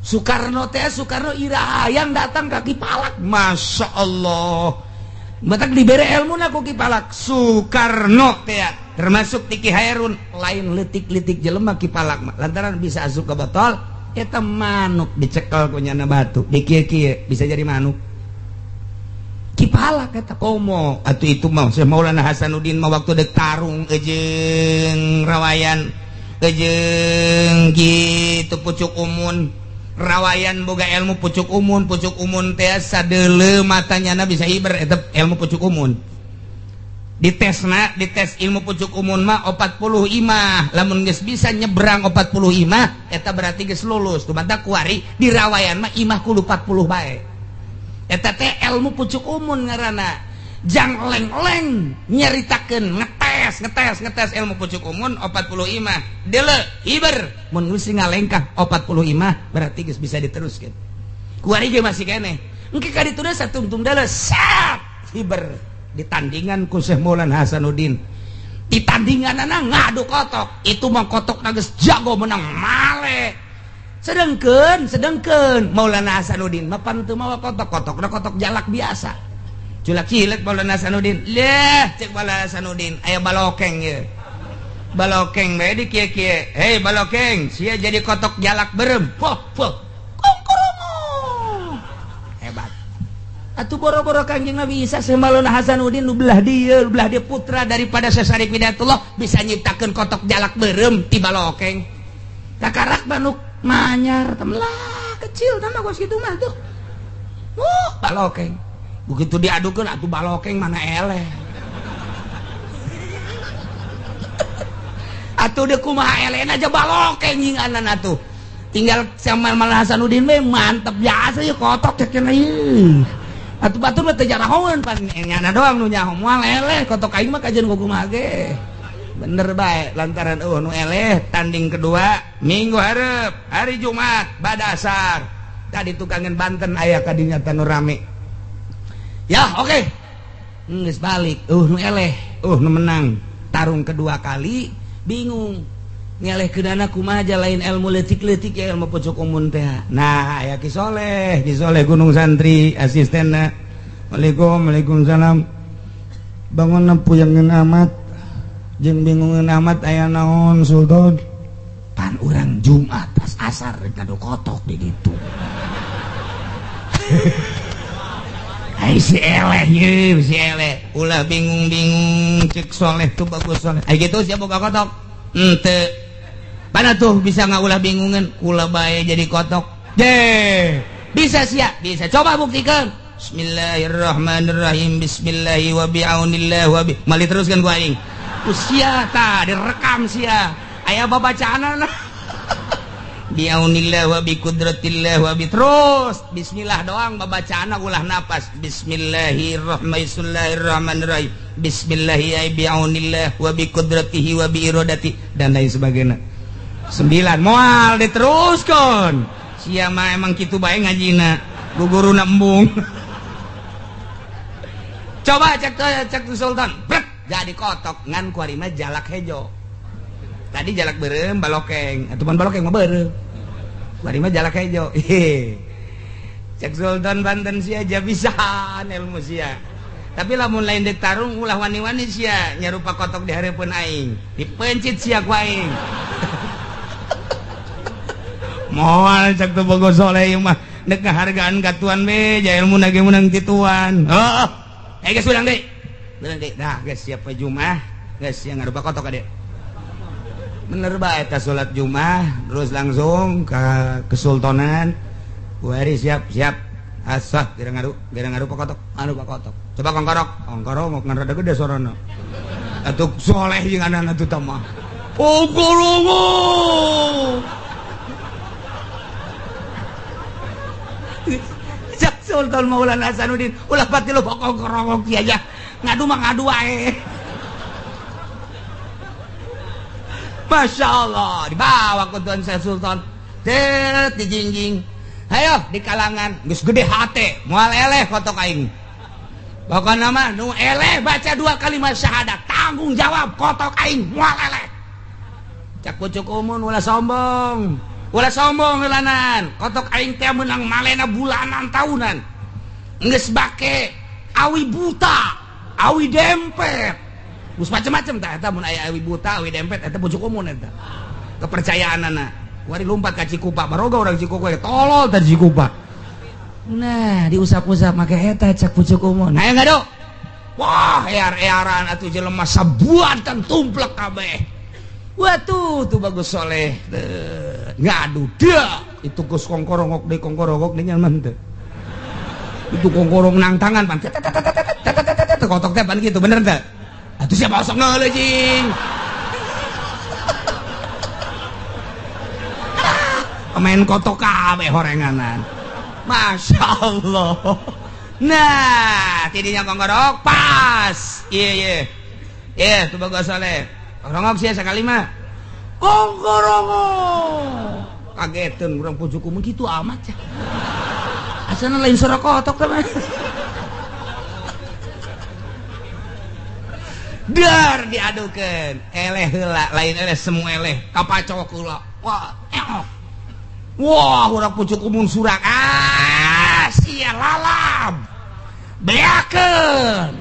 Soekarno ira hayang datang ka Kipalak. Masya Allah. Matak dibere ilmu ku Kipalak Soekarno teh termasuk Tiki Hairun lain letik-letik jelema Kipalak mah lantaran bisa asup ke botol eta manuk dicekel ku nyana batu dikieu-kieu bisa jadi manuk Kipalak eta komo atuh itu mah Syekh Maulana Hasanuddin mah waktu dek tarung jeung rawayan jeung kitu pucuk umun rawayan boga ilmu pucuk umun teh sadeuleu matanya bisa hiber eta ilmu pucuk umun. Dites ilmu pucuk umun mah 40 imah lamun geus bisa nyebrang 40 imah eta berarti geus lulus tuh mata kuari di rawayan mah imah kudu 40 bae eta teh ilmu pucuk umun ngaranna jang leng-leng nyaritakeun ngetes ilmu pucuk umun 40 imah deuleu hiber mun geus ngalengkah 40 imah berarti geus bisa diteruskeun kuari ge masih keneh engke ka ditu satungtung dalah sat hiber ditandingan ku Syekh Maulana Hasanuddin. Ditandinganana ngadu kotok, itu mah kotok nages jago menang male. Sedengkeun Maulana Hasanuddin mapan teu mawa kotok-kotokna kotok jalak biasa. Culak cilek Maulana Hasanuddin. Leh cek Maulana Hasanuddin aya balokeng ye. Balokeng bae di kieu-kieu. Hei balokeng, sia jadi kotok jalak berem. Poh. Kongkorongo. Hebat. Atuh boro-boro Kangjeng Nabi Isa Syekh Maulana Hasanuddin nu belah dia putra daripada Syekh Hidayatullah bisa nyiptakeun kotok jalak berem ti balokeng. Takarak banuk manyar temlah kecil nama gos kitu mah tuh. Balokeng. Begitu diadukeun atuh balokeng mana eleh. Atuh deuk kumaha elehna aja balokeng nyinganan atuh. Tinggal sama Maulana Hasanuddin we mantep biasa ya kotok cek cenah ieu. Atuh batur mah teu jarahoeun pan nyana doang nu nyaho moal eleh kotok aing mah kajian kumaha ge. Bener bae lantaran nu eleh tanding kedua minggu hareup hari Jumat badasar tadi tukangan Banten aya kadinya tanu rame ya oke geus balik nu eleh nu menang tarung kedua kali bingung ngelehkeunana kumaha aja lain ilmu leutik-leutik ya ilmu pucuk umun teh nah aya Ki Soleh Gunung Santri asistenna Waalaikumsalam bangun nempuyeungeun amat jeung bingungeun amat aya naon Sultan pan urang Jumat pas asar kado kotok di ditu ai si eleh ulah bingung cek Soleh tuh bagus Soleh ai gitu sia boga kotok henteu pana tuh bisa ngaulah bingungeun ulah bae jadi kotok je bisa sia bisa coba buktikan Bismillahirrahmanirrahim bismillahi wa bi'aunillah wa bi mali teruskan ku aing usia ta direkam sia aya babacaanana biaunillah wa bi qudratillah wa bi terus bismillah doang babacaana ulah napas bismillahirrahmanirrahim bismillahi ay biaunillah wa bi qudratihi wa bi iradati dan lain sebagainya 9 moal diteruskan sia mah emang kitu bae ngajina guguruna embung coba cek Sultan brek jadi kotok ngan kuari mah jalak hejo tadi jalak berem balokeng atupan balokeng mah berem kuari mah jalak hejo cek Sultan Banten sia aja bisa ilmu sia tapi lamun lain dek tarung ulah wani-wani sia nyarupa kotok di hareupeun aing dipencit sia ku aing moal cek teu bogo Soleh ieu mah dek ngahargaan ka tuan we ja ilmu ge menang ti tuan geus ulang deui nah guys siapa Jumat guys yang ngarupa kotok ade bener bae eta salat Jumat terus langsung ke kesultanan kuari siap asah gara ngarupa kotok coba kongkorok ngarada gede sorona atuh Soleh jeung anana atuh tamah kongkorongo Sultan Maulana Hasanuddin ulah pati lo kongkorongo kieu aja ngadu mah ngadu wae. Masya Allah dibawa ke Tuan Syekh Sultan dijingjing ayo di kalangan geus gede hate moal eleh kotok aing pokona mah nu eleh baca 2 kalimat syahadat tanggung jawab kotok aing moal eleh cak pucuk umun ulah sombong heulanan kotok aing teh meunang malena bulanan tahunan geus bake awi buta awi dempet geus macem-macem tah eta mun aya awi buta awi dempet eta pucuk umun eta kepercayaanana wari lompat ka Cikupa baroga urang Cikupa tolol tah Cikupa nah diusap-usap make eta cak pucuk umun aya ngado wah ear-earan atuh jelema sabuatan tumplek kabeh wah tuh bagus Soleh ngadu dah itu geus kongkorongok deui nyaman teh itu kongkorong nang tangan pan kotok teh pan gitu bener teh atuh siapa osok ngeuleuh jing main kotok kabeh horenganan Masya Allah nah tidinya kongkorok pas iya tuh bagus Soleh kongkorong sia sakali mah kongkorongo kageteun urang pucuk umun kitu amat ya Asana lain suara kotok teman. Dar diadukeun, eleh heula, lain eleh semu eleh, kapacok heula. Wah, eok. Wah, urang pucuk umun surak. Sia lalab. Beakeun.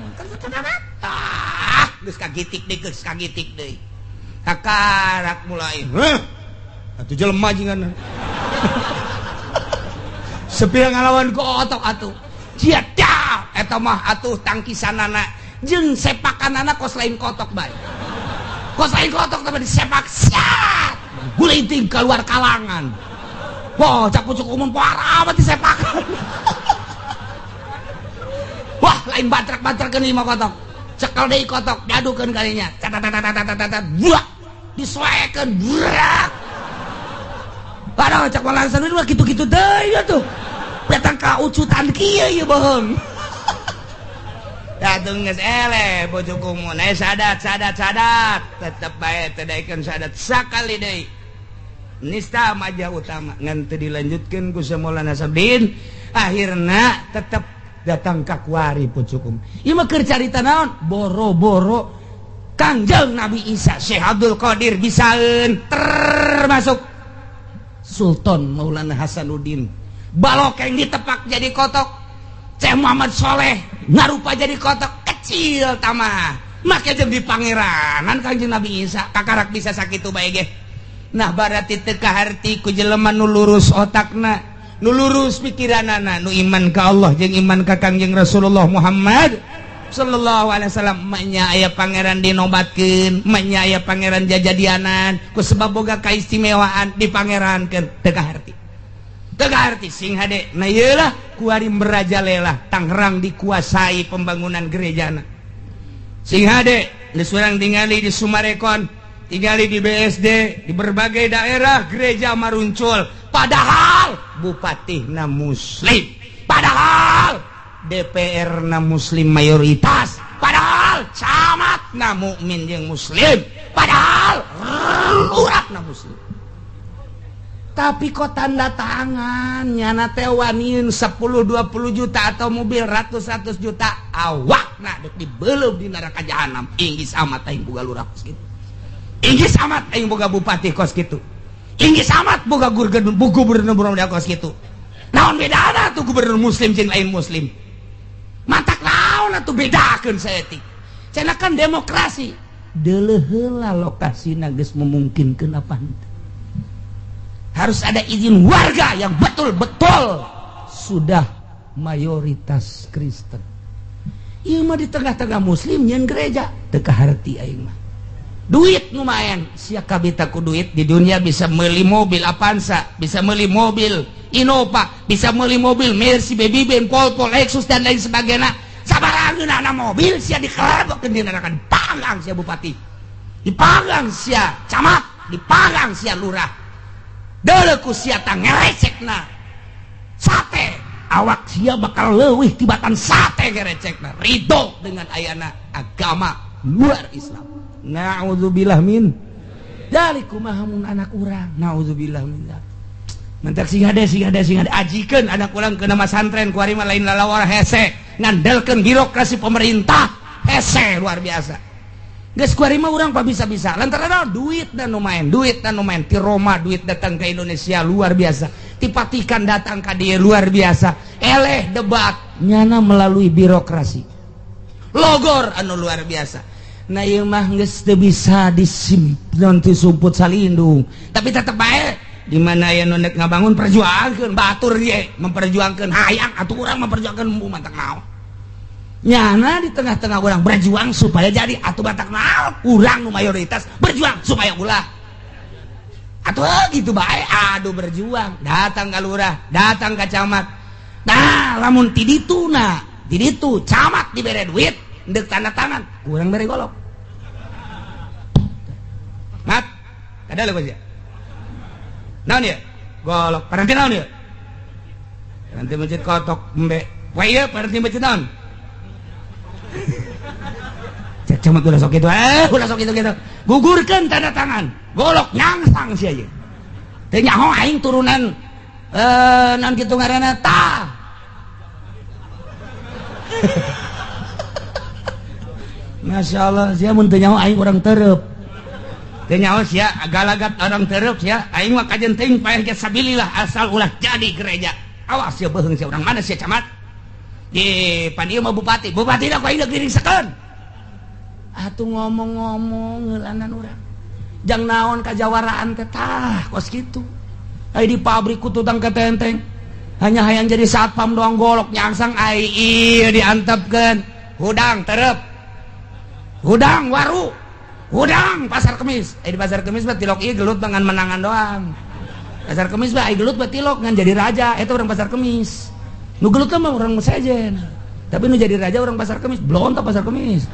Geus kagitik deui, geus kagitik deui. Kakarak mulai. Atuh jelema jingan. Sepira ngalawan ku otok atuh. Cia dah eta mah atuh tangkisanana jeung sepakanana kos lain kotok bae. Kos lain kotok tapi disepak siat. Gulinting keluar kalangan. Wah, cak pucuk umum parah mah disepakan. Wah, lain bantrak-bantrakeun lima kotok. Cekel deui kotok, diadukeun kalinya. Tatatatatatatata. Buak. Disoekeun. Burak. Padahal cak malangsan mah kitu-kitu deui atuh. Petang kaucutan kieu ieu bohong. Datung geus eleh bojog kumun sadat tetep bae teu daekeun sadat sakali deui nista maja utama ngan teu dilanjutkeun ku Maulana Sabdin akhirna tetep datang ka kuari pucukum ieu mah keur carita naon boro-boro Kangjeng Nabi Isa Syekh Abdul Qadir bisaeun termasuk Sultan Maulana Hasanuddin balokeng ditepak jadi kotok Syekh Muhammad Soleh ngarupa jadi kotok kecil tamah make jeung di pangeranan Kangjeng Nabi Isa kakarak bisa sakitu bae ge nah barati teu kaharti ku jelema nu lurus otakna nu lurus pikiranana nu iman ka Allah jeung iman ka Kangjeng Rasulullah Muhammad sallallahu alaihi wasallam manya aya pangeran dinobatkeun manya aya pangeran jajadianan ku sebab boga kaistimewaan dipangerankeun teu kaharti tegarti sing hade nah ieulah kuari merajalela Tangerang dikuasai pembangunan gerejana sing hade geus urang tingali di Sumarekon tingali di BSD di berbagai daerah gereja maruncul padahal bupati na muslim padahal DPR na muslim mayoritas padahal camat na mukmin jeung muslim padahal lurah na muslim tapi kok tanda tangan nyana teh waniun 10-20 juta atau mobil ratus juta awakna dek dibeuleuh di neraka jahanam inggis amat aing boga lurah kos kitu inggis amat aing boga bupati kos kitu inggis amat boga gubernur kos kitu naon bedana tuh gubernur muslim jeung lain muslim mantak naon atuh bedakeun saeutik cenah kan demokrasi deuleuh heula lokasina geus memungkinkeun apa henteu harus ada izin warga yang betul-betul sudah mayoritas Kristen. Ieu mah di tengah-tengah muslim nyeun gereja teu kaharti aing mah. Duit lumayan, sia kabita ku duit di dunia bisa meuli mobil Avanza, bisa meuli mobil Innova, bisa meuli mobil Mercy, Baby Ben, Volvo, Lexus dan lain sebagainya. Sabarageunana mobil sia dikelebokeun di neraka dipanggang sia bupati. Dipanggang sia camat, dipanggang sia lurah. Deuleuh ku sia tang ngerecekna sate awak sia bakal leuwih tibatan sate ngerecekna ridho dengan ayana agama luar Islam naudzubillah min dalikum mahamun anak urang naudzubillah min mentak sing hade ajikeun anak urang keuna masantren kuari mah lain lalawar hese ngandelkeun birokrasi pemerintah hese luar biasa geus kuari mah urang pa bisa-bisa lantaran duit dan lumayan ti Roma duit datang ke Indonesia luar biasa ti Vatikan datang ka dieu luar biasa eleh debat nyana melalui birokrasi logor anu luar biasa nah ieu mah geus teu bisa disimpen ti sumput salindung tapi tetep bae di mana aya nu neuk ngabangun perjuangkeun batur ye memperjuangkeun hayang atuh urang memperjuangkeun umum mantak naon nyana di tengah-tengah orang berjuang supaya jadi atuh batak naon urang nu mayoritas berjuang supaya ulah atuh gitu bae aduh berjuang datang ka lurah datang ka camat nah lamun ti ditu camat dibere duit deuk tanda tangan urang bere golok mat kada leuh sia naon ieu golok paranti naon ieu paranti masjid kotok embe poe ieu paranti masjid naon cuma udah sok itu gugurkan tanda tangan golok nyangsang sia ieu teh nyaho aing turunan naon kitu ngaranna tah Masya Allah sia mun teu nyaho aing urang tereup teu nyaho sia galagat orang tereup sia aing mah kajenting paeh ge sabilillah asal ulah jadi gereja awas sia beuheung sia urang mana sia camat di padieu mah bupati dah ku aing diringsekeun atuh ngomong-ngomong ngeulanan urang jang naon kajawaraan teh tah kos kitu ai di pabrik ku tutang ketenteng hanya hayang jadi satpam doang golok nyangsang ai ieu diantepkeun hudang tereup hudang waru hudang pasar kemis di pasar kemis mah tilok ieu gelut dengan menangan doang pasar kemis mah ai gelut mah tilok ngan jadi raja eta urang pasar kemis nu gelut mah urang sejen tapi nu jadi raja urang pasar kemis belum tah pasar kemis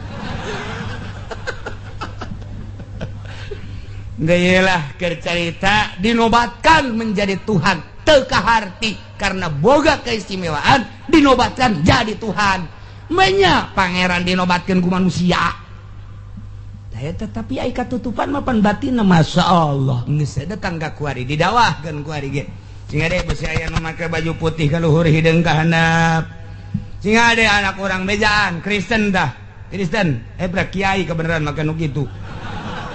geulah keur carita dinobatkan menjadi Tuhan teu kaharti karena boga keistimewaan dinobatkan jadi Tuhan menya pangeran dinobatkan ku manusia tetapi ai katutupan mah pan batinna masya Allah geus datang ka kuari didawahkeun kuari ge singa de besi aya nu make baju putih ka luhur hideung ka handap singa de anak urang bejaan Kristen dah Kristen bra kiai kebenaran make nu kitu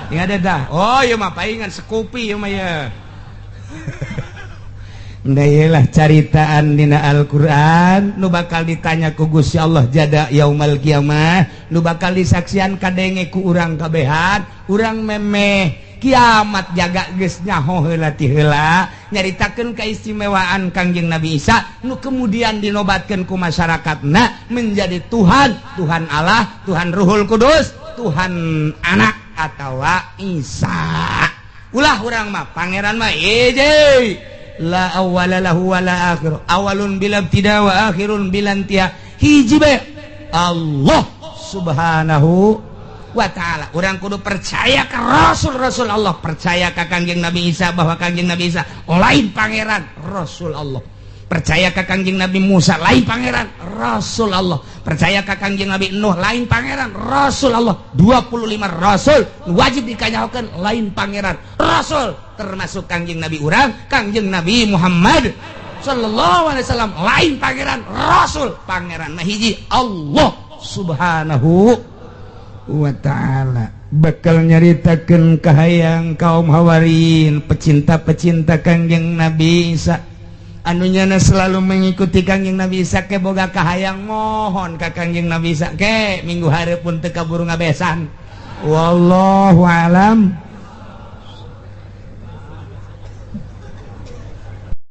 singa de dah oh ieu mah paingan sekupi ieu mah ya Ndailah caritaan dina Al-Quran nu bakal ditanya ku Gusti Allah jada yaumal kiamah nu bakal disaksian kadenge ku urang kabehan urang memeh kiamat jaga geus nyaho heula ti heula nyaritakeun keistimewaan Kangjeng Nabi Isa nu kemudian dinobatkeun ku masyarakatna menjadi Tuhan Tuhan Allah Tuhan Ruhul Kudus Tuhan Anak atawa Isa ulah urang mah pangeran mah hiji la awwala lahu wa la akhir awalun bil ibtida wa akhirun bil intiha hiji bae Allah subhanahu wa ta'ala urang kudu percaya ka rasul-rasul Allah percaya ka Kangjeng Nabi Isa bahwa Kangjeng Nabi Isa lain pangeran rasul Allah percaya ka Kangjeng Nabi Musa lain pangeran rasul Allah percaya ka Kangjeng Nabi Nuh lain pangeran rasul Allah 25 rasul wajib dikanyahokeun lain pangeran rasul termasuk Kangjeng Nabi urang Kangjeng Nabi Muhammad sallallahu alaihi wasallam lain pangeran rasul pangeran mah hiji Allah subhanahu wa ta'ala bakal nyaritakeun kahayang kaum Hawarin pecinta-pecinta Kangjeng Nabi Isa anunyana selalu mengikuti Kangjeng Nabi Isa ke boga kahayang mohon ka Kangjeng Nabi Isa ke minggu hareupeun teu kaburu ngabesan wallahu alam